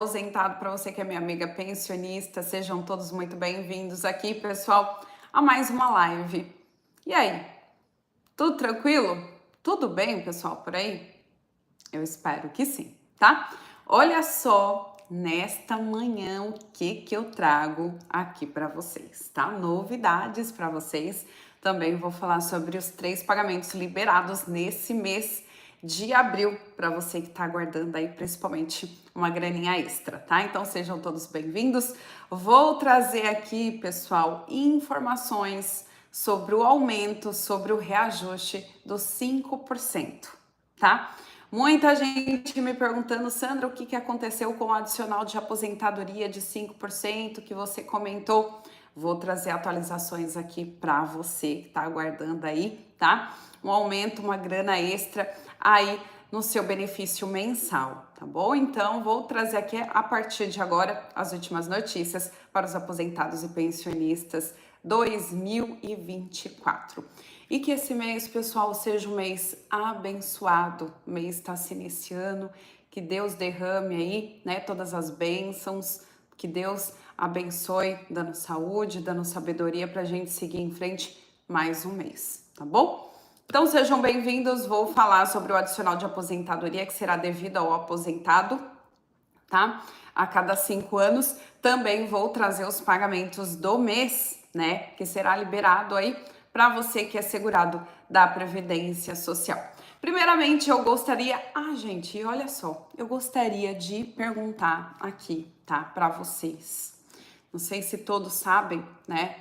Aposentado, para você que é minha amiga pensionista, sejam todos muito bem-vindos aqui, pessoal, a mais uma live. E aí, tudo tranquilo? Tudo bem, pessoal, por aí? Eu espero que sim, tá? Olha só, nesta manhã, o que eu trago aqui para vocês, tá? Novidades para vocês. Também vou falar sobre os 3 pagamentos liberados nesse mês de abril, para você que está aguardando aí principalmente uma graninha extra, tá? Então sejam todos bem-vindos. Vou trazer aqui, pessoal, informações sobre o aumento, sobre o reajuste dos 5%, tá? Muita gente me perguntando, Sandra, o que aconteceu com o adicional de aposentadoria de 5% que você comentou? Vou trazer atualizações aqui para você que está aguardando aí, tá? Um aumento, uma grana extra aí no seu benefício mensal, tá bom? Então, vou trazer aqui a partir de agora as últimas notícias para os aposentados e pensionistas 2024. E que esse mês, pessoal, seja um mês abençoado. O mês está se iniciando, que Deus derrame aí, né, todas as bênçãos, que Deus abençoe, dando saúde, dando sabedoria para a gente seguir em frente mais um mês, tá bom? Então sejam bem-vindos, vou falar sobre o adicional de aposentadoria que será devido ao aposentado, tá? A cada 5 anos. Também vou trazer os pagamentos do mês, né? Que será liberado aí para você que é segurado da Previdência Social. Primeiramente, eu gostaria... gente, olha só. Eu gostaria de perguntar aqui, tá? Para vocês. Não sei se todos sabem, né?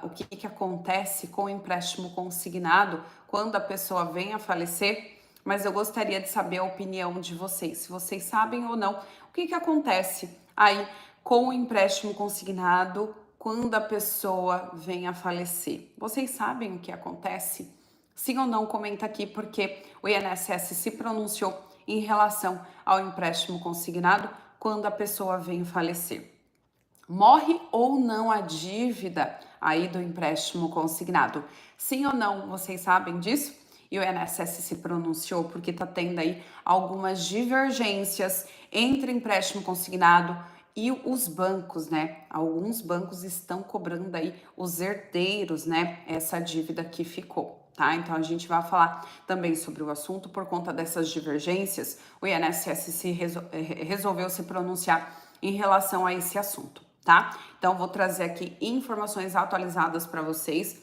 O que acontece com o empréstimo consignado quando a pessoa vem a falecer, mas eu gostaria de saber a opinião de vocês, se vocês sabem ou não, o que acontece aí com o empréstimo consignado quando a pessoa vem a falecer. Vocês sabem o que acontece? Sim ou não, comenta aqui, porque o INSS se pronunciou em relação ao empréstimo consignado quando a pessoa vem falecer. Morre ou não a dívida aí do empréstimo consignado? Sim ou não? Vocês sabem disso? E o INSS se pronunciou porque está tendo aí algumas divergências entre empréstimo consignado e os bancos, né? Alguns bancos estão cobrando aí os herdeiros, né? Essa dívida que ficou, tá? Então a gente vai falar também sobre o assunto por conta dessas divergências. O INSS resolveu se pronunciar em relação a esse assunto, tá? Então vou trazer aqui informações atualizadas para vocês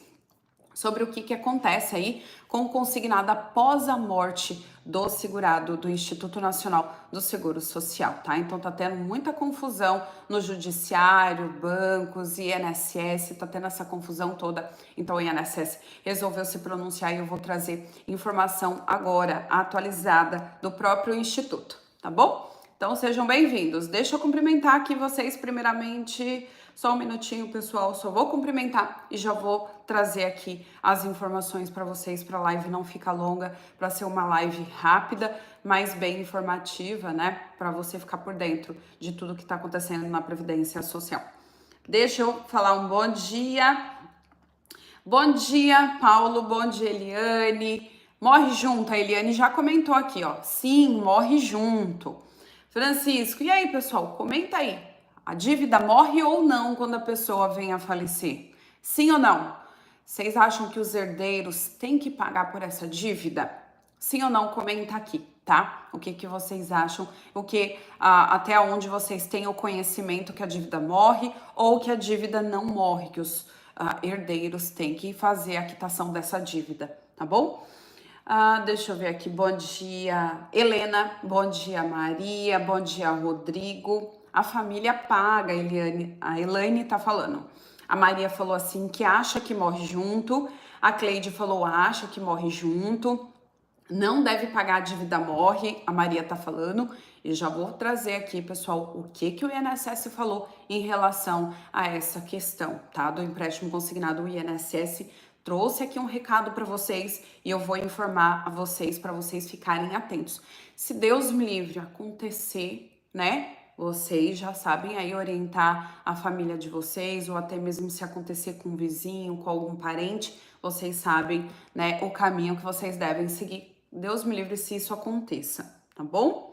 sobre o que acontece aí com o consignado após a morte do segurado do Instituto Nacional do Seguro Social, tá? Então tá tendo muita confusão no judiciário, bancos, INSS, tá tendo essa confusão toda. Então o INSS resolveu se pronunciar e eu vou trazer informação agora atualizada do próprio instituto, tá bom? Então sejam bem-vindos. Deixa eu cumprimentar aqui vocês primeiramente. Só um minutinho, pessoal. Só vou cumprimentar e já vou trazer aqui as informações para vocês, para a live não ficar longa, para ser uma live rápida, mas bem informativa, né? Para você ficar por dentro de tudo que está acontecendo na Previdência Social. Deixa eu falar um bom dia. Bom dia, Paulo. Bom dia, Eliane. Morre junto. A Eliane já comentou aqui, ó. Sim, morre junto. Francisco, e aí, pessoal? Comenta aí. A dívida morre ou não quando a pessoa vem a falecer? Sim ou não? Vocês acham que os herdeiros têm que pagar por essa dívida? Sim ou não? Comenta aqui, tá? O que vocês acham? Até onde vocês têm o conhecimento que a dívida morre ou que a dívida não morre, que os herdeiros têm que fazer a quitação dessa dívida, tá bom? Deixa eu ver aqui. Bom dia, Helena. Bom dia, Maria. Bom dia, Rodrigo. A família paga, Eliane. A Elaine tá falando. A Maria falou assim que acha que morre junto. A Cleide falou acha que morre junto. Não deve pagar a dívida morre, a Maria tá falando. E já vou trazer aqui, pessoal, o que o INSS falou em relação a essa questão, tá? Do empréstimo consignado. O INSS trouxe aqui um recado para vocês e eu vou informar a vocês para vocês ficarem atentos. Se Deus me livre acontecer, né? Vocês já sabem aí orientar a família de vocês, ou até mesmo se acontecer com um vizinho, com algum parente, vocês sabem, né, o caminho que vocês devem seguir. Deus me livre se isso aconteça, tá bom?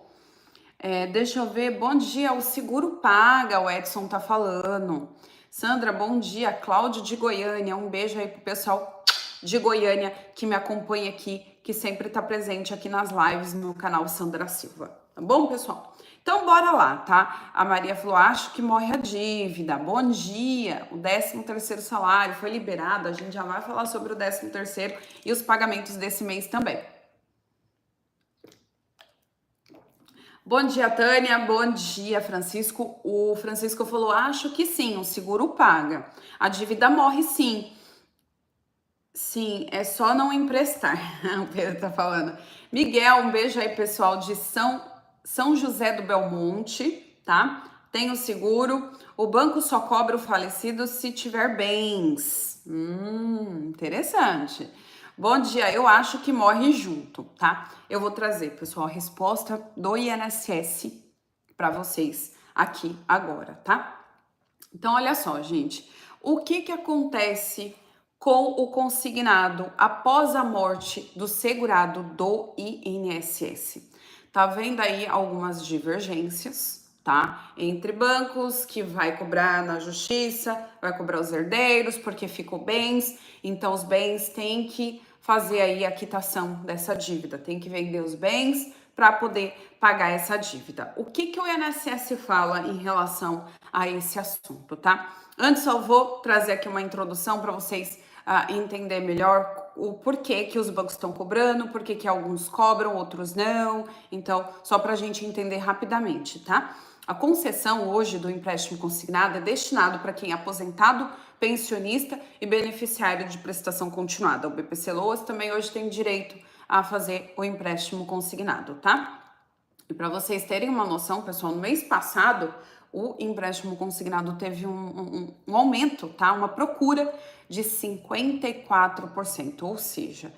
Deixa eu ver. Bom dia, o seguro paga, o Edson tá falando. Sandra, bom dia. Cláudio de Goiânia. Um beijo aí pro pessoal de Goiânia que me acompanha aqui, que sempre tá presente aqui nas lives no canal Sandra Silva. Tá bom, pessoal? Então, bora lá, tá? A Maria falou, acho que morre a dívida. Bom dia. O 13º salário foi liberado. A gente já vai falar sobre o 13º e os pagamentos desse mês também. Bom dia, Tânia. Bom dia, Francisco. O Francisco falou: acho que sim, o seguro paga. A dívida morre sim. Sim, é só não emprestar. O Pedro tá falando. Miguel, um beijo aí, pessoal de São José do Belmonte, tá? Tem o seguro. O banco só cobra o falecido se tiver bens. Interessante. Bom dia, eu acho que morre junto, tá? Eu vou trazer, pessoal, a resposta do INSS para vocês aqui agora, tá? Então, olha só, gente. O que acontece com o consignado após a morte do segurado do INSS? Tá vendo aí algumas divergências, tá? Entre bancos que vai cobrar na justiça, vai cobrar os herdeiros porque ficou bens, então os bens têm que fazer aí a quitação dessa dívida, tem que vender os bens para poder pagar essa dívida. O que o INSS fala em relação a esse assunto, tá? Antes eu vou trazer aqui uma introdução para vocês entender melhor o porquê que os bancos estão cobrando, porquê que alguns cobram, outros não. Então, só para a gente entender rapidamente, tá? A concessão hoje do empréstimo consignado é destinado para quem é aposentado, pensionista e beneficiário de prestação continuada. O BPC Loas também hoje tem direito a fazer o empréstimo consignado, tá? E para vocês terem uma noção, pessoal, no mês passado, o empréstimo consignado teve um aumento, tá? Uma procura de 54%, ou seja,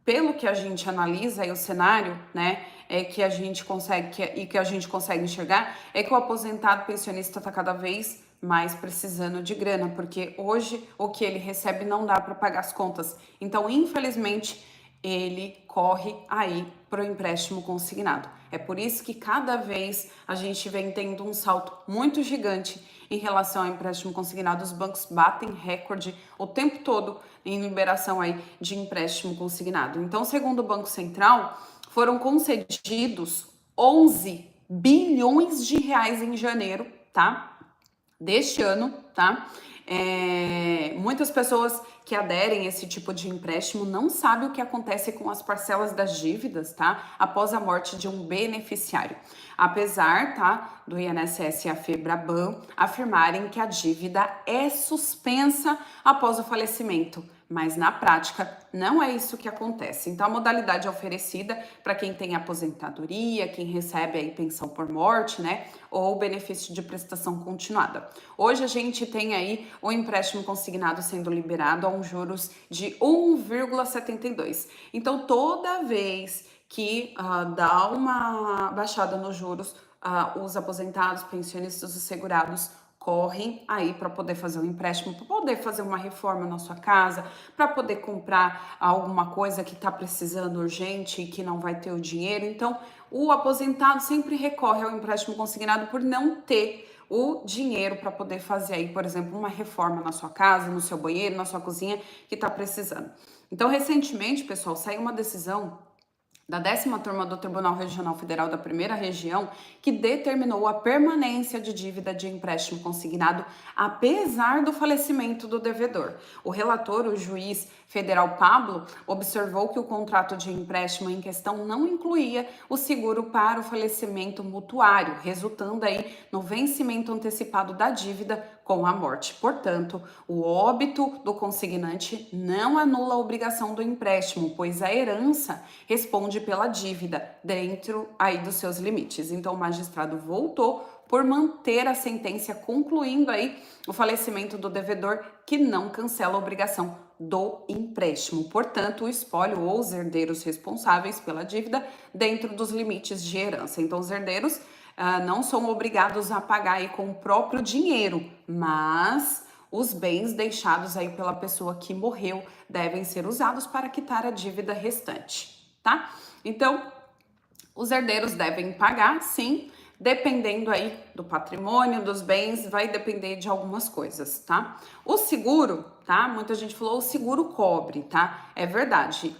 pelo que a gente analisa aí o cenário, né, que a gente consegue enxergar, é que o aposentado pensionista está cada vez mais precisando de grana, porque hoje o que ele recebe não dá para pagar as contas. Então, infelizmente, ele corre aí para o empréstimo consignado. É por isso que cada vez a gente vem tendo um salto muito gigante em relação ao empréstimo consignado. Os bancos batem recorde o tempo todo em liberação aí de empréstimo consignado. Então, segundo o Banco Central, foram concedidos 11 bilhões de reais em janeiro, tá? Deste ano, tá? Muitas pessoas que aderem a esse tipo de empréstimo não sabem o que acontece com as parcelas das dívidas, tá? Após a morte de um beneficiário. Apesar, tá, do INSS e a FEBRABAN afirmarem que a dívida é suspensa após o falecimento, mas na prática não é isso que acontece. Então a modalidade é oferecida para quem tem aposentadoria, quem recebe aí pensão por morte, né, ou benefício de prestação continuada. Hoje a gente tem aí o empréstimo consignado sendo liberado a juros de 1,72. Então toda vez que dá uma baixada nos juros, os aposentados, pensionistas e segurados correm aí para poder fazer um empréstimo, para poder fazer uma reforma na sua casa, para poder comprar alguma coisa que está precisando urgente e que não vai ter o dinheiro. Então, o aposentado sempre recorre ao empréstimo consignado por não ter o dinheiro para poder fazer aí, por exemplo, uma reforma na sua casa, no seu banheiro, na sua cozinha que está precisando. Então, recentemente, pessoal, saiu uma decisão da 10ª turma do Tribunal Regional Federal da Primeira Região, que determinou a permanência de dívida de empréstimo consignado, apesar do falecimento do devedor. O relator, o juiz federal Pablo, observou que o contrato de empréstimo em questão não incluía o seguro para o falecimento mutuário, resultando aí no vencimento antecipado da dívida com a morte. Portanto, o óbito do consignante não anula a obrigação do empréstimo, pois a herança responde pela dívida dentro aí dos seus limites. Então, o magistrado voltou por manter a sentença, concluindo aí o falecimento do devedor, que não cancela a obrigação do empréstimo. Portanto, o espólio ou os herdeiros responsáveis pela dívida dentro dos limites de herança. Então, os herdeiros não são obrigados a pagar aí com o próprio dinheiro, mas os bens deixados aí pela pessoa que morreu devem ser usados para quitar a dívida restante, tá? Então, Os herdeiros devem pagar, sim, dependendo aí do patrimônio, dos bens, vai depender de algumas coisas, tá? O seguro, tá? Muita gente falou o seguro cobre, tá? É verdade.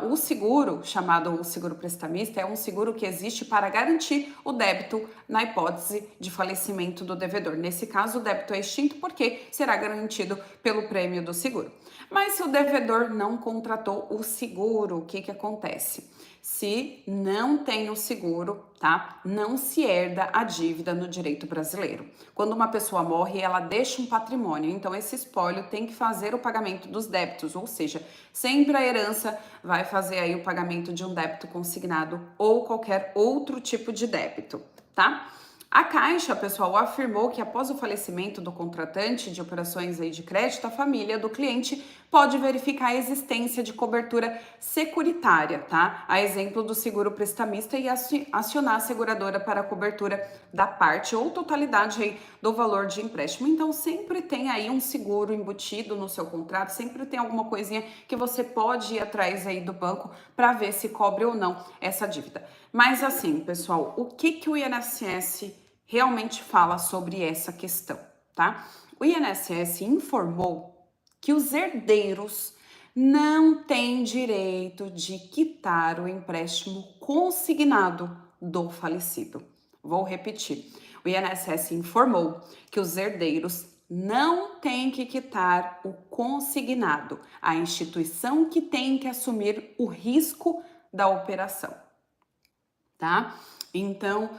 O seguro, chamado o seguro prestamista, é um seguro que existe para garantir o débito na hipótese de falecimento do devedor. Nesse caso, o débito é extinto porque será garantido pelo prêmio do seguro. Mas se o devedor não contratou o seguro, o que acontece? Se não tem o seguro, tá? Não se herda a dívida no direito brasileiro. Quando uma pessoa morre, ela deixa um patrimônio, então esse espólio tem que fazer o pagamento dos débitos, ou seja, sempre a herança vai fazer aí o pagamento de um débito consignado ou qualquer outro tipo de débito, tá? A Caixa, pessoal, afirmou que após o falecimento do contratante de operações aí de crédito, a família do cliente pode verificar a existência de cobertura securitária, tá? A exemplo do seguro prestamista e acionar a seguradora para a cobertura da parte ou totalidade aí do valor de empréstimo. Então, sempre tem aí um seguro embutido no seu contrato, sempre tem alguma coisinha que você pode ir atrás aí do banco para ver se cobre ou não essa dívida. Mas assim, pessoal, o que o INSS realmente fala sobre essa questão, tá? O INSS informou que os herdeiros não têm direito de quitar o empréstimo consignado do falecido. Vou repetir. O INSS informou que os herdeiros não têm que quitar o consignado, a instituição que tem que assumir o risco da operação, tá? Então,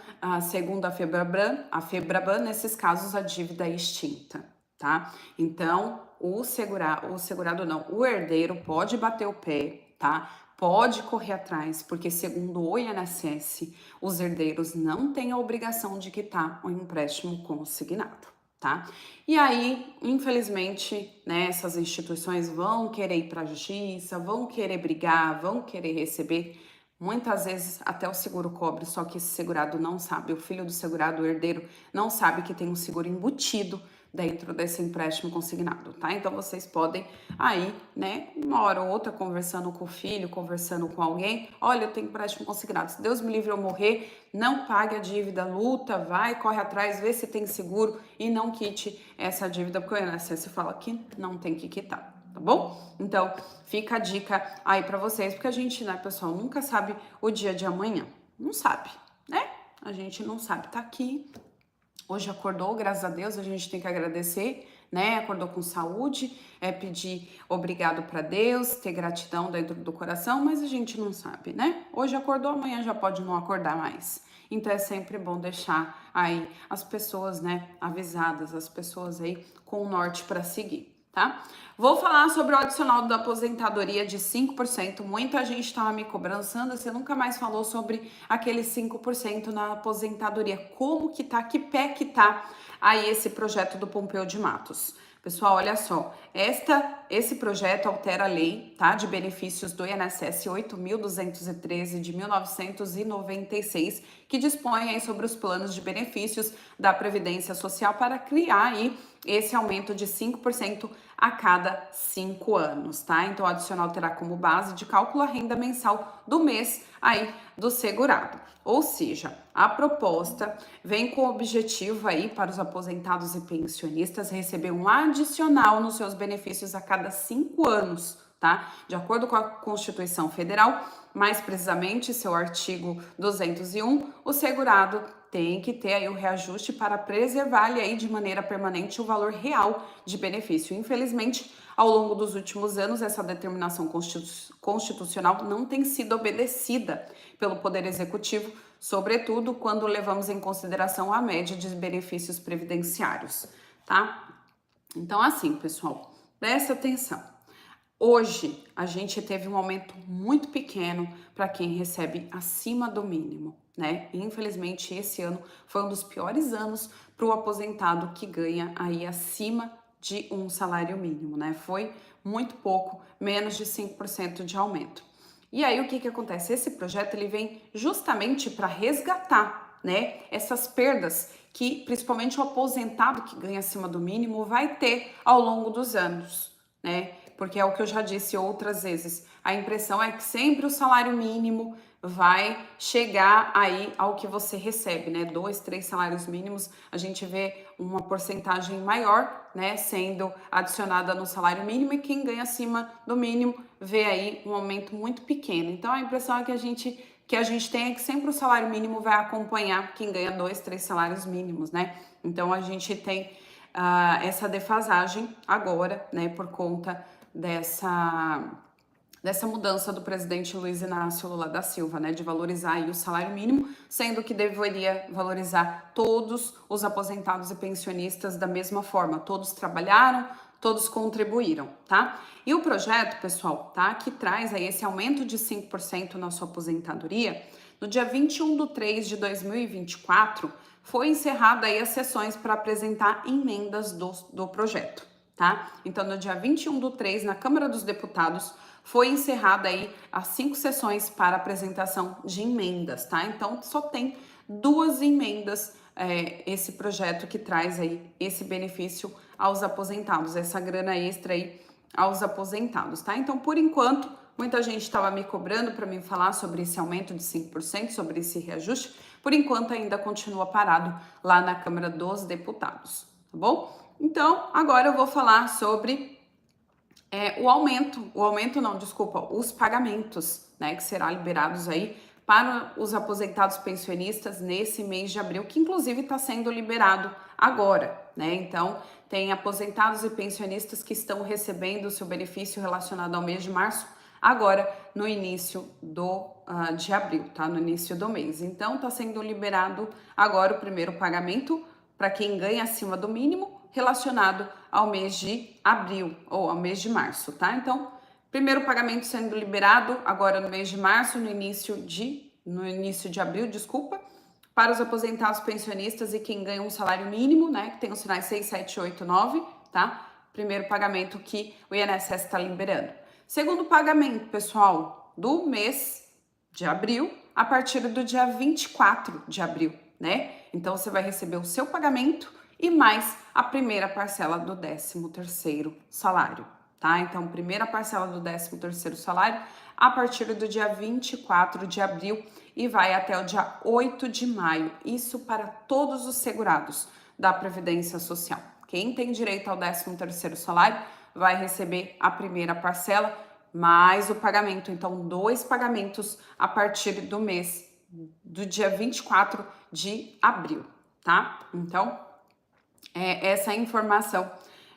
segundo a FEBRABAN, nesses casos a dívida é extinta, tá? Então, o herdeiro pode bater o pé, tá? Pode correr atrás, porque segundo o INSS, os herdeiros não têm a obrigação de quitar o empréstimo consignado, tá? E aí, infelizmente, né, essas instituições vão querer ir para a justiça, vão querer brigar, vão querer receber. Muitas vezes até o seguro cobre, só que esse segurado não sabe, o filho do segurado, o herdeiro, não sabe que tem um seguro embutido dentro desse empréstimo consignado, tá? Então vocês podem aí, né, uma hora ou outra conversando com o filho, conversando com alguém, olha, eu tenho empréstimo consignado, se Deus me livre eu morrer, não pague a dívida, luta, vai, corre atrás, vê se tem seguro e não quite essa dívida, porque o INSS fala que não tem que quitar. Tá bom? Então, fica a dica aí pra vocês, porque a gente, né, pessoal, nunca sabe o dia de amanhã. Não sabe, né? A gente não sabe. Tá aqui, hoje acordou, graças a Deus, a gente tem que agradecer, né? Acordou com saúde, pedir obrigado pra Deus, ter gratidão dentro do coração, mas a gente não sabe, né? Hoje acordou, amanhã já pode não acordar mais. Então é sempre bom deixar aí as pessoas, né, avisadas, as pessoas aí com o norte para seguir. Tá? Vou falar sobre o adicional da aposentadoria de 5%. Muita gente estava me cobrando, Sandra, você nunca mais falou sobre aquele 5% na aposentadoria. Como que tá, que pé que tá aí esse projeto do Pompeu de Matos? Pessoal, olha só, esse projeto altera a lei, tá, de benefícios do INSS 8.213 de 1996, que dispõe aí sobre os planos de benefícios da Previdência Social para criar aí esse aumento de 5% a cada 5 anos, tá? Então, o adicional terá como base de cálculo a renda mensal do mês aí do segurado. Ou seja, a proposta vem com o objetivo aí para os aposentados e pensionistas receber um adicional nos seus benefícios a cada 5 anos, tá? De acordo com a Constituição Federal, mais precisamente seu artigo 201, o segurado tem que ter aí o reajuste para preservar aí de maneira permanente o valor real de benefício. Infelizmente, ao longo dos últimos anos, essa determinação constitucional não tem sido obedecida pelo Poder Executivo, sobretudo quando levamos em consideração a média de benefícios previdenciários, tá? Então, assim, pessoal, presta atenção. Hoje, a gente teve um aumento muito pequeno para quem recebe acima do mínimo, né? E, infelizmente, esse ano foi um dos piores anos para o aposentado que ganha aí acima de um salário mínimo, né? Foi muito pouco, menos de 5% de aumento. E aí, o que acontece? Esse projeto, ele vem justamente para resgatar, né, essas perdas que, principalmente o aposentado que ganha acima do mínimo, vai ter ao longo dos anos, né? Porque é o que eu já disse outras vezes, a impressão é que sempre o salário mínimo vai chegar aí ao que você recebe, né? 2, 3 salários mínimos, a gente vê uma porcentagem maior, né, sendo adicionada no salário mínimo, e quem ganha acima do mínimo vê aí um aumento muito pequeno. Então a impressão é que a gente tem é que sempre o salário mínimo vai acompanhar quem ganha 2, 3 salários mínimos, né? Então a gente tem essa defasagem agora, né, por conta dessa mudança do presidente Luiz Inácio Lula da Silva, né, de valorizar aí o salário mínimo, sendo que deveria valorizar todos os aposentados e pensionistas da mesma forma. Todos trabalharam, todos contribuíram, tá? E o projeto, pessoal, tá, que traz aí esse aumento de 5% na sua aposentadoria, no dia 21/3 de 2024, foi encerrada aí as sessões para apresentar emendas do projeto, tá? Então, no dia 21/3, na Câmara dos Deputados, foi encerrada aí as 5 sessões para apresentação de emendas, tá? Então, só tem 2 emendas esse projeto que traz aí esse benefício aos aposentados, essa grana extra aí aos aposentados, tá? Então, por enquanto, muita gente estava me cobrando para mim falar sobre esse aumento de 5%, sobre esse reajuste. Por enquanto, ainda continua parado lá na Câmara dos Deputados, tá bom? Então, agora eu vou falar sobre os pagamentos, né, que serão liberados aí para os aposentados pensionistas nesse mês de abril, que inclusive está sendo liberado agora, né? Então, tem aposentados e pensionistas que estão recebendo o seu benefício relacionado ao mês de março agora no início de abril, tá? No início do mês. Então, está sendo liberado agora o primeiro pagamento para quem ganha acima do mínimo, relacionado ao mês de abril ou ao mês de março, tá? Então, primeiro pagamento sendo liberado agora no mês de março, no início de abril, desculpa, para os aposentados pensionistas e quem ganha um salário mínimo, né, que tem os sinais 6, 7, 8, 9, tá? Primeiro pagamento que o INSS está liberando. Segundo pagamento, pessoal, do mês de abril, a partir do dia 24 de abril, né? Então, você vai receber o seu pagamento e mais a primeira parcela do 13º salário, tá? Então, primeira parcela do 13º salário a partir do dia 24 de abril e vai até o dia 8 de maio. Isso para todos os segurados da Previdência Social. Quem tem direito ao 13º salário vai receber a primeira parcela mais o pagamento. Então, 2 pagamentos a partir do mês do dia 24 de abril, tá? Então, essa informação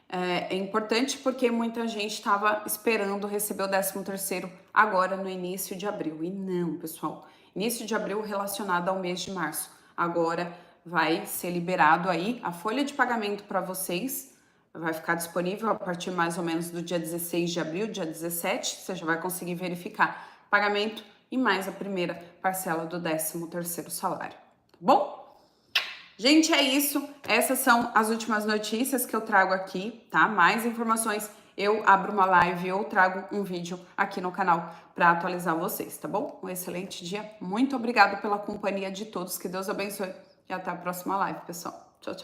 é importante porque muita gente estava esperando receber o 13º agora no início de abril. E não, pessoal, início de abril relacionado ao mês de março. Agora vai ser liberado aí a folha de pagamento para vocês, vai ficar disponível a partir mais ou menos do dia 16 de abril, dia 17, você já vai conseguir verificar pagamento e mais a primeira parcela do 13º salário, tá bom? Gente, é isso. Essas são as últimas notícias que eu trago aqui, tá? Mais informações, eu abro uma live ou trago um vídeo aqui no canal para atualizar vocês, tá bom? Um excelente dia. Muito obrigada pela companhia de todos. Que Deus abençoe e até a próxima live, pessoal. Tchau, tchau.